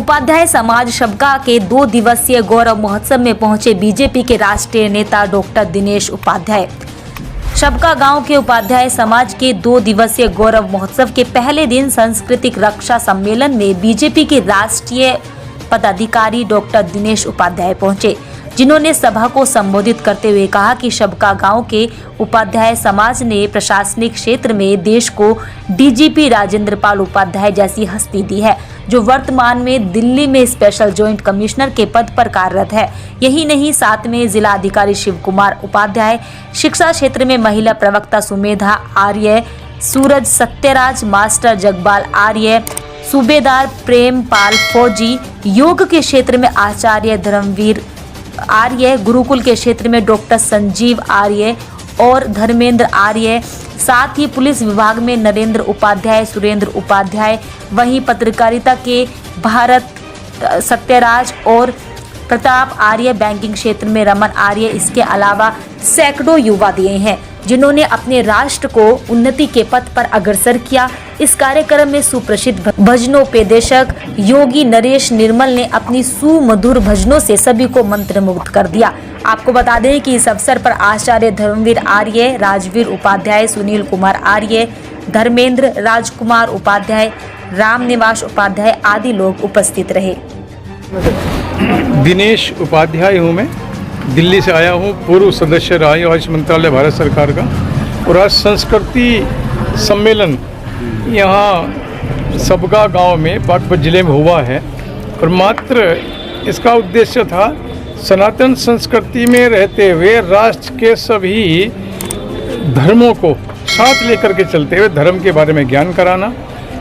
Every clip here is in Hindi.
उपाध्याय समाज सबका के 2 दिवसीय गौरव महोत्सव में पहुंचे बीजेपी के राष्ट्रीय नेता डॉक्टर दिनेश उपाध्याय। सबका गांव के उपाध्याय समाज के 2 दिवसीय गौरव महोत्सव के पहले दिन सांस्कृतिक रक्षा सम्मेलन में बीजेपी के राष्ट्रीय पदाधिकारी डॉक्टर दिनेश उपाध्याय पहुंचे, जिन्होंने सभा को संबोधित करते हुए कहा कि सबका गांव के उपाध्याय समाज ने प्रशासनिक क्षेत्र में देश को डीजीपी राजेंद्र पाल उपाध्याय जैसी हस्ती दी है, जो वर्तमान में दिल्ली में स्पेशल जॉइंट कमिश्नर के पद पर कार्यरत है। यही नहीं, साथ में जिला अधिकारी शिव कुमार उपाध्याय, शिक्षा क्षेत्र में महिला प्रवक्ता सुमेधा आर्य, सूरज सत्यराज, मास्टर जगपाल आर्य, सूबेदार प्रेम पाल फौजी, योग के क्षेत्र में आचार्य धर्मवीर आर्य, गुरुकुल के क्षेत्र में डॉक्टर संजीव आर्य और धर्मेंद्र आर्य, साथ ही पुलिस विभाग में नरेंद्र उपाध्याय, सुरेंद्र उपाध्याय, वहीं पत्रकारिता के भारत सत्यराज और प्रताप आर्य, बैंकिंग क्षेत्र में रमन आर्य, इसके अलावा सैकड़ों युवा दिए हैं जिन्होंने अपने राष्ट्र को उन्नति के पथ पर अग्रसर किया। इस कार्यक्रम में सुप्रसिद्ध भजनोपदेशक योगी नरेश निर्मल ने अपनी सुमधुर भजनों से सभी को मंत्रमुग्ध कर दिया। आपको बता दें कि इस अवसर पर आचार्य धर्मवीर आर्य, राजवीर उपाध्याय, सुनील कुमार आर्य, धर्मेंद्र राजकुमार उपाध्याय, रामनिवास उपाध्याय आदि लोग उपस्थित रहे। दिनेश उपाध्याय हूँ मैं, दिल्ली से आया हूँ, पूर्व सदस्य रहा हूँ आयुष मंत्रालय भारत सरकार का। और आज संस्कृति सम्मेलन यहाँ सबका गांव में बागपत जिले में हुआ है और मात्र इसका उद्देश्य था सनातन संस्कृति में रहते हुए राष्ट्र के सभी धर्मों को साथ लेकर के चलते हुए धर्म के बारे में ज्ञान कराना,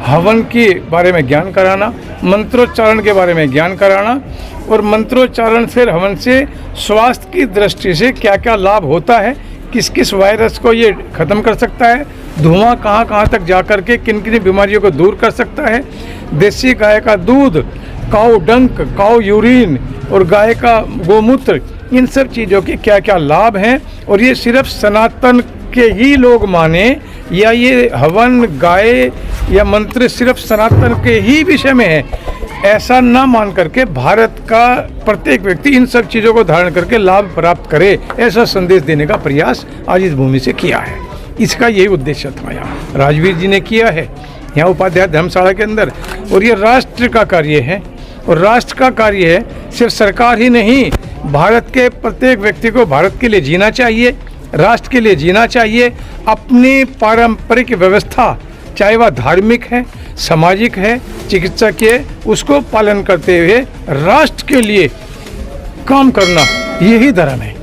हवन के बारे में ज्ञान कराना, मंत्रोच्चारण के बारे में ज्ञान कराना और मंत्रोच्चारण से हवन से स्वास्थ्य की दृष्टि से क्या क्या लाभ होता है, किस किस वायरस को ये ख़त्म कर सकता है, धुआं कहाँ कहाँ तक जा कर के किन किन बीमारियों को दूर कर सकता है, देसी गाय का दूध, काऊ डंक, काऊ यूरिन और गाय का गोमूत्र, इन सब चीज़ों के क्या क्या लाभ हैं। और ये सिर्फ सनातन के ही लोग माने या ये हवन गाय या मंत्र सिर्फ सनातन के ही विषय में है, ऐसा ना मान करके भारत का प्रत्येक व्यक्ति इन सब चीज़ों को धारण करके लाभ प्राप्त करे, ऐसा संदेश देने का प्रयास आज इस भूमि से किया है। इसका यही उद्देश्य था। यहाँ राजवीर जी ने किया है यहाँ उपाध्याय धर्मशाला के अंदर, और ये राष्ट्र का कार्य है। और राष्ट्र का कार्य है, सिर्फ सरकार ही नहीं, भारत के प्रत्येक व्यक्ति को भारत के लिए जीना चाहिए, राष्ट्र के लिए जीना चाहिए। अपनी पारंपरिक व्यवस्था, चाहे वह धार्मिक है, सामाजिक है, चिकित्सकीय है, उसको पालन करते हुए राष्ट्र के लिए काम करना, यही धर्म है।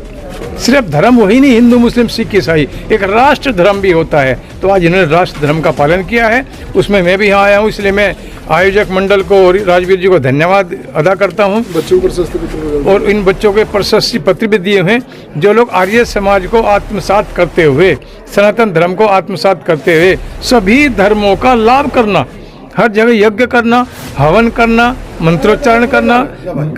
सिर्फ धर्म वही नहीं, हिंदू मुस्लिम सिख ईसाई, एक राष्ट्र धर्म भी होता है। तो आज इन्होंने राष्ट्र धर्म का पालन किया है, उसमें मैं भी यहाँ आया हूँ, इसलिए मैं आयोजक मंडल को और राजवीर जी को धन्यवाद अदा करता हूँ। बच्चों को प्रशस्ति और इन बच्चों के प्रशस्ति पत्र भी दिए हैं, जो लोग आर्य समाज को आत्मसात करते हुए, सनातन धर्म को आत्मसात करते हुए सभी धर्मों का लाभ करना, हर जगह यज्ञ करना, हवन करना, मंत्रोच्चारण करना,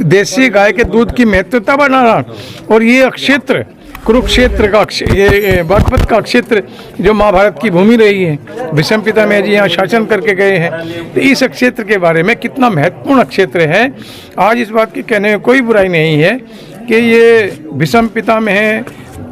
देसी गाय के दूध की महत्वता बढ़ाना। और ये क्षेत्र कुरुक्षेत्र का, ये बागपत का क्षेत्र जो महाभारत की भूमि रही है, भीष्म पितामह जी यहाँ शासन करके गए हैं, तो इस क्षेत्र के बारे में कितना महत्वपूर्ण क्षेत्र है। आज इस बात के कहने में कोई बुराई नहीं है कि ये भीष्म पितामह,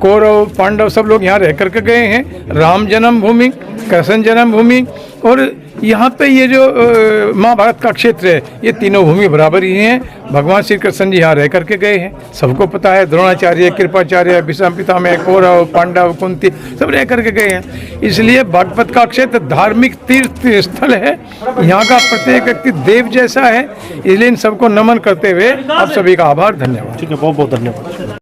कौरव, पांडव सब लोग यहाँ रह करके गए हैं। राम जन्मभूमि, कृष्ण जन्मभूमि और यहाँ पे ये जो महाभारत का क्षेत्र है, ये तीनों भूमि बराबर ही हैं। भगवान श्री कृष्ण जी यहाँ रह करके गए हैं, सबको पता है। द्रोणाचार्य, कृपाचार्य, भीष्म पितामह, कौरव, पांडव, कुंती सब रह करके गए हैं। इसलिए बागपत का क्षेत्र धार्मिक तीर्थ स्थल है, यहाँ का प्रत्येक व्यक्ति देव जैसा है। इसलिए इन सबको नमन करते हुए आप सभी का आभार, धन्यवाद। ठीक है, बहुत बहुत धन्यवाद।